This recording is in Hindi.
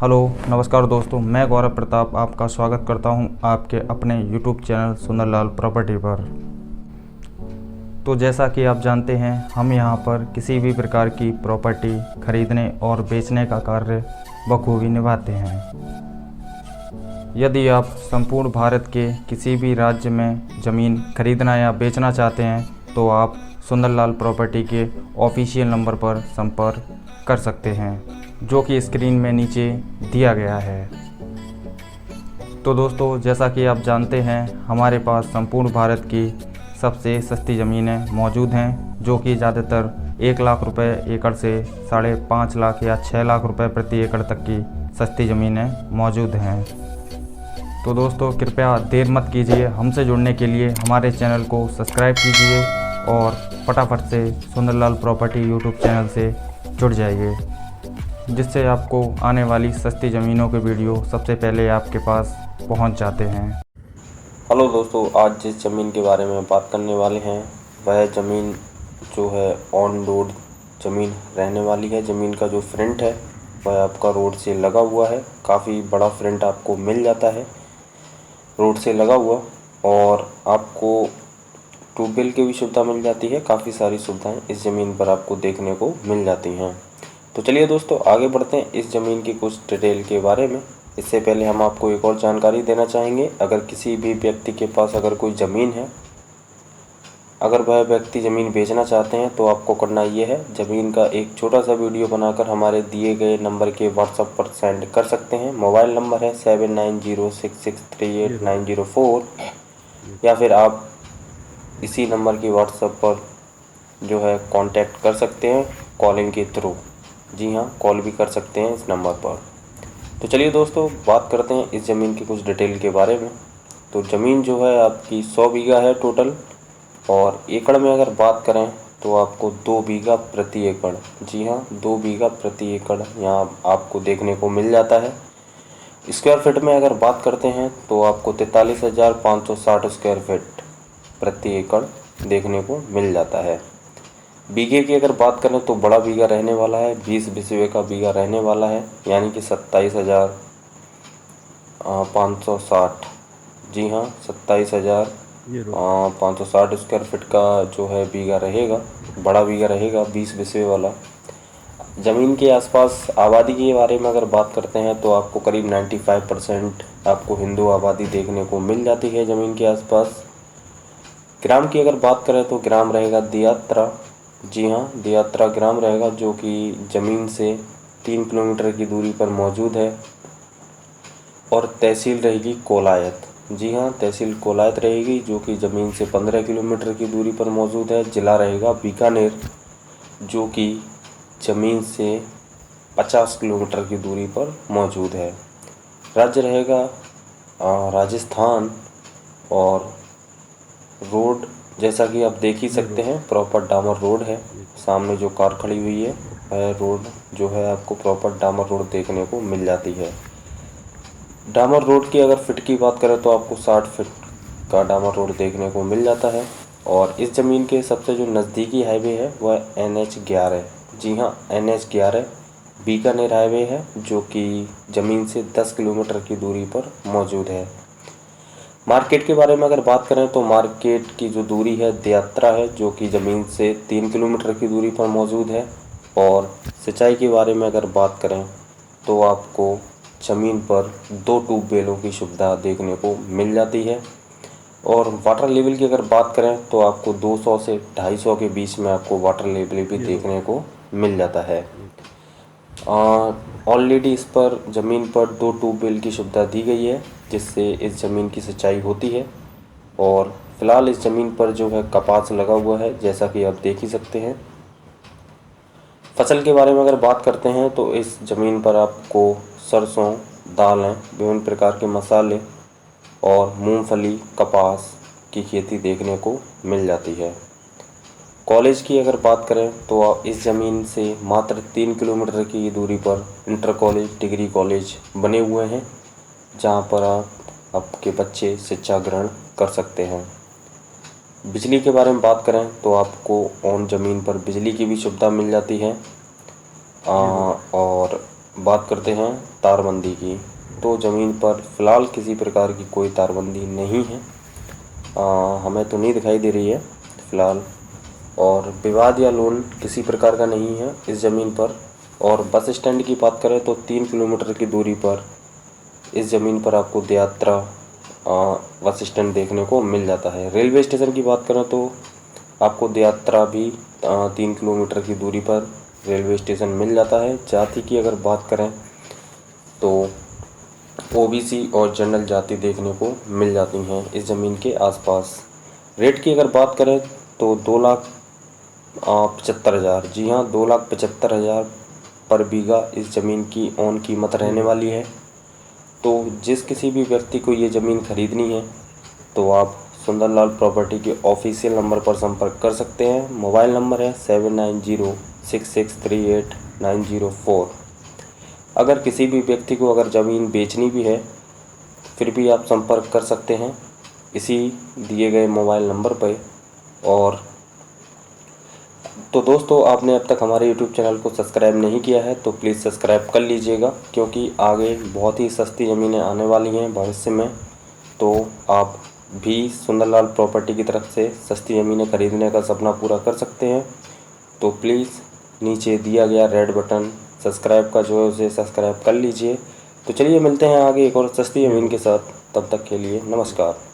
हेलो नमस्कार दोस्तों, मैं गौरव प्रताप आपका स्वागत करता हूं आपके अपने यूट्यूब चैनल सुंदरलाल प्रॉपर्टी पर। तो जैसा कि आप जानते हैं, हम यहां पर किसी भी प्रकार की प्रॉपर्टी खरीदने और बेचने का कार्य बखूबी निभाते हैं। यदि आप संपूर्ण भारत के किसी भी राज्य में ज़मीन खरीदना या बेचना चाहते हैं तो आप सुंदरलाल प्रॉपर्टी के ऑफिशियल नंबर पर संपर्क कर सकते हैं, जो कि स्क्रीन में नीचे दिया गया है। तो दोस्तों, जैसा कि आप जानते हैं, हमारे पास संपूर्ण भारत की सबसे सस्ती ज़मीनें मौजूद हैं, जो कि ज़्यादातर 1 लाख रुपए एकड़ से 5.5 लाख या 6 लाख रुपए प्रति एकड़ तक की सस्ती ज़मीनें मौजूद हैं। तो दोस्तों, कृपया देर मत कीजिए, हमसे जुड़ने के लिए हमारे चैनल को सब्सक्राइब कीजिए और फटाफट से सुंदरलाल प्रॉपर्टी यूट्यूब चैनल से जुड़ जाइए, जिससे आपको आने वाली सस्ती ज़मीनों के वीडियो सबसे पहले आपके पास पहुंच जाते हैं। हेलो दोस्तों, आज जिस ज़मीन के बारे में बात करने वाले हैं वह ज़मीन जो है ऑन रोड ज़मीन रहने वाली है। ज़मीन का जो फ्रंट है वह आपका रोड से लगा हुआ है। काफ़ी बड़ा फ्रंट आपको मिल जाता है रोड से लगा हुआ, और आपको ट्यूबवेल की भी सुविधा मिल जाती है। काफ़ी सारी सुविधाएं इस ज़मीन पर आपको देखने को मिल जाती हैं। तो चलिए दोस्तों, आगे बढ़ते हैं इस ज़मीन की कुछ डिटेल के बारे में। इससे पहले हम आपको एक और जानकारी देना चाहेंगे। अगर किसी भी व्यक्ति के पास अगर कोई ज़मीन है, अगर वह व्यक्ति ज़मीन बेचना चाहते हैं, तो आपको करना ये है, ज़मीन का एक छोटा सा वीडियो बनाकर हमारे दिए गए नंबर के व्हाट्सएप पर सेंड कर सकते हैं। मोबाइल नंबर है 7906638904, या फिर आप इसी नंबर की व्हाट्सएप पर जो है कांटेक्ट कर सकते हैं कॉलिंग के थ्रू। जी हाँ, कॉल भी कर सकते हैं इस नंबर पर। तो चलिए दोस्तों, बात करते हैं इस ज़मीन की कुछ डिटेल के बारे में। तो ज़मीन जो है आपकी 100 बीघा है टोटल, और एकड़ में अगर बात करें तो आपको 2 बीघा प्रति एकड़, जी हाँ 2 बीघा प्रति एकड़ यहाँ आपको देखने को मिल जाता है। स्क्वायर फीट में अगर बात करते हैं तो आपको 43,560 स्क्वायर फीट प्रति एकड़ देखने को मिल जाता है। बीघे की अगर बात करें तो बड़ा बीघा रहने वाला है, 20 बिस्वे का बीघा रहने वाला है, यानी कि 27,560, जी हाँ 27,560 स्क्वायर फीट का जो है बीघा रहेगा, बड़ा बीघा रहेगा 20 बिस्वे वाला। ज़मीन के आसपास आबादी के बारे में अगर बात करते हैं तो आपको करीब 95% आपको हिंदू आबादी देखने को मिल जाती है ज़मीन के आसपास। ग्राम की अगर बात करें तो ग्राम रहेगा दियात्रा, जी हाँ दियात्रा ग्राम रहेगा, जो कि ज़मीन से 3 किलोमीटर की दूरी पर मौजूद है। और तहसील रहेगी कोलायत, जी हाँ तहसील कोलायत रहेगी, जो कि ज़मीन से 15 किलोमीटर की दूरी पर मौजूद है। ज़िला रहेगा बीकानेर, जो कि ज़मीन से 50 किलोमीटर की दूरी पर मौजूद है। राज्य रहेगा राजस्थान। और रोड जैसा कि आप देख ही सकते हैं, प्रॉपर डामर रोड है। सामने जो कार खड़ी हुई है वह रोड जो है आपको प्रॉपर डामर रोड देखने को मिल जाती है। डामर रोड की अगर फिट की बात करें तो आपको 60 फीट का डामर रोड देखने को मिल जाता है। और इस ज़मीन के सबसे जो नज़दीकी हाईवे है वह NH11, जी हाँ NH11 बीकानेर हाईवे है, जो कि ज़मीन से 10 किलोमीटर की दूरी पर मौजूद है। मार्केट के बारे में अगर बात करें तो मार्केट की जो दूरी है दियात्रा है, जो कि ज़मीन से 3 किलोमीटर की दूरी पर मौजूद है। और सिंचाई के बारे में अगर बात करें तो आपको ज़मीन पर 2 ट्यूबवेलों की सुविधा देखने को मिल जाती है। और वाटर लेवल की अगर बात करें तो आपको 200 से 250 के बीच में आपको वाटर लेवल भी देखने को मिल जाता है। ऑलरेडी इस पर ज़मीन पर 2 ट्यूबवेल की सुविधा दी गई है, जिससे इस ज़मीन की सिंचाई होती है। और फिलहाल इस ज़मीन पर जो है कपास लगा हुआ है, जैसा कि आप देख ही सकते हैं। फसल के बारे में अगर बात करते हैं तो इस ज़मीन पर आपको सरसों, दालें, विभिन्न प्रकार के मसाले और मूंगफली, कपास की खेती देखने को मिल जाती है। कॉलेज की अगर बात करें तो इस ज़मीन से मात्र 3 किलोमीटर की दूरी पर इंटर कॉलेज, डिग्री कॉलेज बने हुए हैं, जहां पर आप आपके बच्चे शिक्षा ग्रहण कर सकते हैं। बिजली के बारे में बात करें तो आपको ऑन ज़मीन पर बिजली की भी सुविधा मिल जाती है। और बात करते हैं तारबंदी की, तो ज़मीन पर फ़िलहाल किसी प्रकार की कोई तारबंदी नहीं है, हमें तो नहीं दिखाई दे रही है फ़िलहाल। और विवाद या लोन किसी प्रकार का नहीं है इस ज़मीन पर। और बस स्टैंड की बात करें तो 3 किलोमीटर की दूरी पर इस ज़मीन पर आपको दयात्रा बस स्टैंड देखने को मिल जाता है। रेलवे स्टेशन की बात करें तो आपको दयात्रा भी 3 किलोमीटर की दूरी पर रेलवे स्टेशन मिल जाता है। जाति की अगर बात करें तो ओबीसी और जनरल जाति देखने को मिल जाती हैं इस ज़मीन के आसपास। रेट की अगर बात करें तो 2,75,000, जी हाँ 2,75,000 पर बीघा इस ज़मीन की ऑन कीमत रहने वाली है। तो जिस किसी भी व्यक्ति को ये ज़मीन खरीदनी है तो आप सुंदरलाल प्रॉपर्टी के ऑफिशियल नंबर पर संपर्क कर सकते हैं। मोबाइल नंबर है 7906638904। अगर किसी भी व्यक्ति को अगर ज़मीन बेचनी भी है फिर भी आप संपर्क कर सकते हैं इसी दिए गए मोबाइल नंबर पर। और तो दोस्तों, आपने अब तक हमारे यूट्यूब चैनल को सब्सक्राइब नहीं किया है तो प्लीज़ सब्सक्राइब कर लीजिएगा, क्योंकि आगे बहुत ही सस्ती ज़मीनें आने वाली हैं भविष्य में। तो आप भी सुंदरलाल प्रॉपर्टी की तरफ से सस्ती ज़मीनें खरीदने का सपना पूरा कर सकते हैं। तो प्लीज़ नीचे दिया गया रेड बटन सब्सक्राइब का जो है उसे सब्सक्राइब कर लीजिए। तो चलिए मिलते हैं आगे एक और सस्ती ज़मीन के साथ, तब तक के लिए नमस्कार।